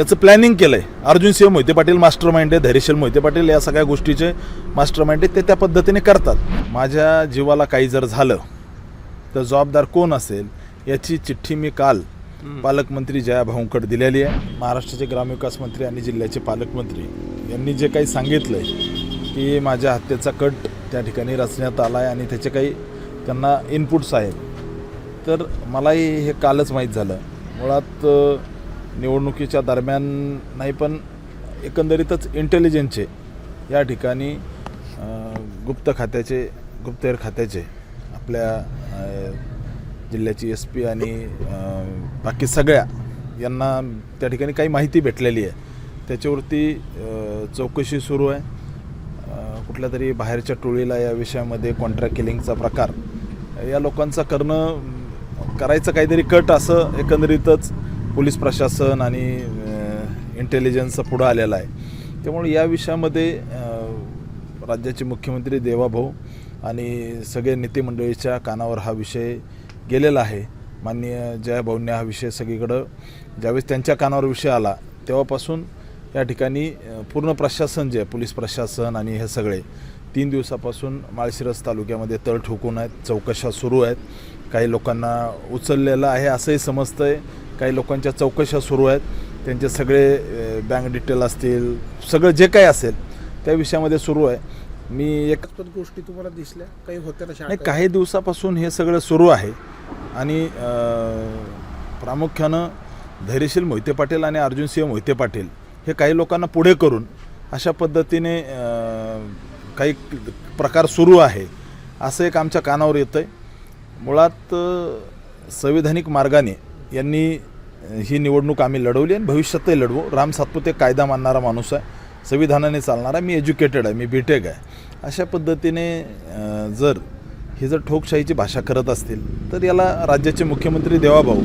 याचं प्लॅनिंग केलंय. Arjun Singh Mohite Patil master mind आहे, धैर्यशील मोहिते पाटील या सगळ्या गोष्टीचे मास्टर माइंड आहे. ते त्या पद्धतीने करतात. माझ्या जीवाला काही जर झालं तर जबाबदार कोण असेल याची चिठ्ठी मी काल पालकमंत्री जया भाऊंकडे दिलेली आहे. महाराष्ट्राचे ग्रामविकास मंत्री आणि जिल्ह्याचे पालकमंत्री यांनी जे काही सांगितलंय की माझ्या हत्येचा कट त्या ठिकाणी रचण्यात आला आहे आणि त्याचे काही त्यांना इनपुट्स आहेत, तर मलाही हे कालच माहीत झालं. मुळात निवडणुकीच्या दरम्यान नाही पण एकंदरीतच इंटेलिजन्सचे या ठिकाणी गुप्तहेर खात्याचे आपल्या जिल्ह्याची SP आणि बाकी सगळ्या यांना त्या ठिकाणी काही माहिती भेटलेली आहे. त्याच्यावरती चौकशी सुरू आहे. कुठल्या तरी बाहेरच्या टोळीला या विषयामध्ये कॉन्ट्रॅक्ट किलिंगचा प्रकार या लोकांचा करायचं काहीतरी कट असं एकंदरीतच पोलीस प्रशासन आणि इंटेलिजन्सचा पुढं आलेला आहे. त्यामुळे या विषयामध्ये राज्याचे मुख्यमंत्री देवाभाऊ आणि सगळे नेते मंडळीच्या कानावर हा विषय गेलेला आहे. माननीय जयाभाऊंनी हा विषय सगळीकडं ज्यावेळेस त्यांच्या कानावर विषय आला तेव्हापासून या ठिकाणी पूर्ण प्रशासन जे आहे, पोलीस प्रशासन आणि हे सगळे 3 दिवसापासून माळशिरस तालुक्यामध्ये तळ ठोकून आहेत. चौकशा सुरू आहेत. काही लोकांना उचललेलं आहे असंही समजतं आहे. काही लोकांच्या चौकशा सुरू आहेत. त्यांचे सगळे बँक डिटेल असतील, सगळं जे काही असेल त्या विषयामध्ये सुरू आहे. मी एक गोष्टी तुम्हाला दिसल्या काही होत्या नाही, काही दिवसापासून हे सगळं सुरू आहे आणि प्रामुख्यानं धैर्यशील मोहिते पाटील आणि अर्जुन सिंह मोहिते पाटील हे काही लोकांना पुढे करून अशा पद्धतीने काही प्रकार सुरू आहे असं एक आमच्या कानावर येतं आहे. मुळात संविधानिक मार्गाने यांनी ही निवडणूक आम्ही लढवली आणि भविष्यातही लढवू. राम सातपुते कायदा मानणारा माणूस आहे, संविधानाने चालणारा. मी एज्युकेटेड आहे, मी BTech आहे. अशा पद्धतीने जर ठोकशाहीची भाषा करत असतील तर याला राज्याचे मुख्यमंत्री देवाभाऊ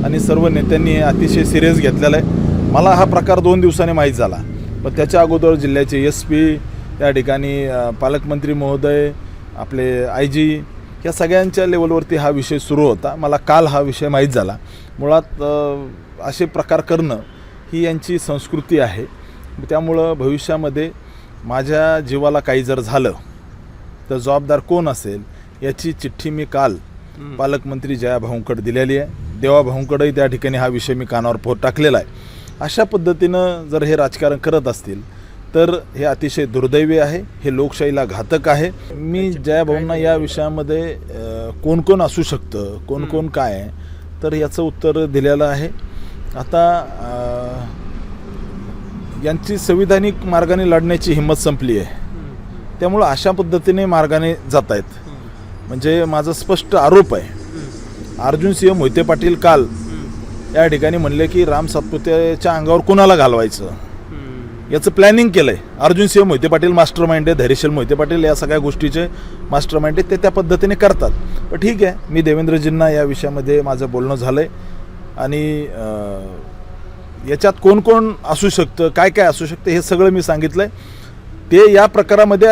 आणि सर्व नेत्यांनी हे अतिशय सिरियस घेतलेलं आहे. मला हा प्रकार 2 दिवसांनी माहीत झाला, पण त्याच्या अगोदर जिल्ह्याचे SP त्या ठिकाणी पालकमंत्री महोदय, आपले IG या सगळ्यांच्या लेवलवरती हा विषय सुरू होता. मला काल हा विषय माहीत झाला. मुळात असे प्रकार करणं ही यांची संस्कृती आहे. त्यामुळं भविष्यामध्ये माझ्या जीवाला काही जर झालं तर जबाबदार कोण असेल याची चिठ्ठी मी काल पालकमंत्री जया भाऊंकडे दिलेली आहे. देवाभाऊंकडेही त्या ठिकाणी हा विषय मी कानावर टाकलेला आहे. अशा पद्धतीनं जर हे राजकारण करत असतील तर हे अतिशय दुर्दैवी आहे. हे लोकशाहीला घातक आहे. मी जयाभाऊंना या विषयामध्ये कोण कोण असू शकतं, कोण कोण काय आहे, तर याचं उत्तर दिलेलं आहे. आता यांची संविधानिक मार्गाने लढण्याची हिंमत संपली आहे. त्यामुळं अशा पद्धतीने मार्गाने जात आहेत. म्हणजे माझा स्पष्ट आरोप आहे. अर्जुन सिंह मोहिते पाटील काल या ठिकाणी म्हणले की राम सातपुतेच्या अंगावर कुणाला घालवायचं याचं प्लॅनिंग केलंय. अर्जुन सिंह मोहिते पाटील मास्टर माइंड आहे, धैर्यशील मोहिते पाटील या सगळ्या गोष्टीचे मास्टर माइंड आहे. ते त्या पद्धतीने करतात. पण ठीक आहे, मी देवेंद्रजींना या विषयामध्ये माझं बोलणं झालंय आणि याच्यात कोण कोण असू शकतं, काय काय असू शकतं हे सगळं मी सांगितलंय. ते या प्रकारामध्ये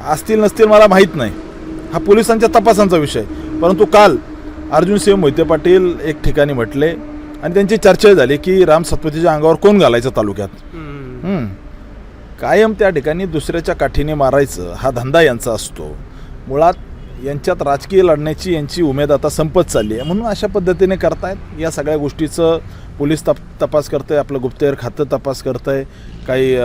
असतील नसतील मला माहीत नाही, हा पोलिसांच्या तपासांचा विषय. परंतु काल अर्जुन सिंह मोहिते पाटील एक ठिकाणी म्हटले आणि त्यांची चर्चा झाली की राम सातपुतेच्या अंगावर कोण घालायचं तालुक्यात. कायम त्या ठिकाणी दुसऱ्याच्या काठीने मारायचं हा धंदा यांचा असतो. मुळात यांच्यात राजकीय लढण्याची यांची उमेद आता संपत चालली आहे, म्हणून अशा पद्धतीने करतायत. या सगळ्या गोष्टीचं पोलीस तपास करतं आहे, आपलं गुप्तहेर खातं तपास करतं आहे, काही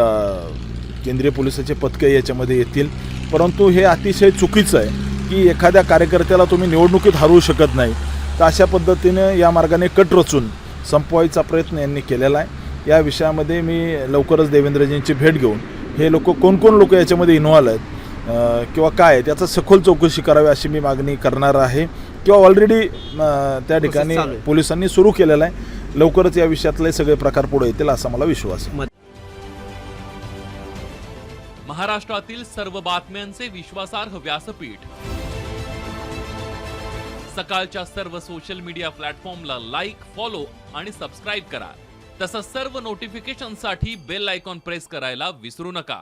केंद्रीय पोलिसाचे पथकं याच्यामध्ये येतील. परंतु हे अतिशय चुकीचं आहे की एखाद्या कार्यकर्त्याला तुम्ही निवडणुकीत हरवू शकत नाही, तर अशा पद्धतीने या मार्गाने कट रचून संपवायचा प्रयत्न यांनी केलेला आहे. या विषयामध्ये मी लवकरच देवेंद्रजींची भेट घेऊन हे कोण कोण लोक याच्यामध्ये इन्व्हॉल्व आहेत किंवा काय आहे त्याचा सखोल चौकशी करावी अशी मी मागणी करणार आहे. किंवा ऑलरेडी त्या ठिकाणी पोलिसांनी सुरू केलेलं आहे. लवकरच या विषयातले सगळे प्रकार पुढे येतील असा मला विश्वास आहे. महाराष्ट्रातील सर्व बातम्यांचे विश्वासार्ह व्यासपीठ, सकाळच्या सर्व सोशल मीडिया प्लॅटफॉर्मला लाईक, फॉलो आणि सबस्क्राईब करा. तसंच सर्व नोटिफिकेशनसाठी बेल आयकॉन प्रेस करायला विसरू नका.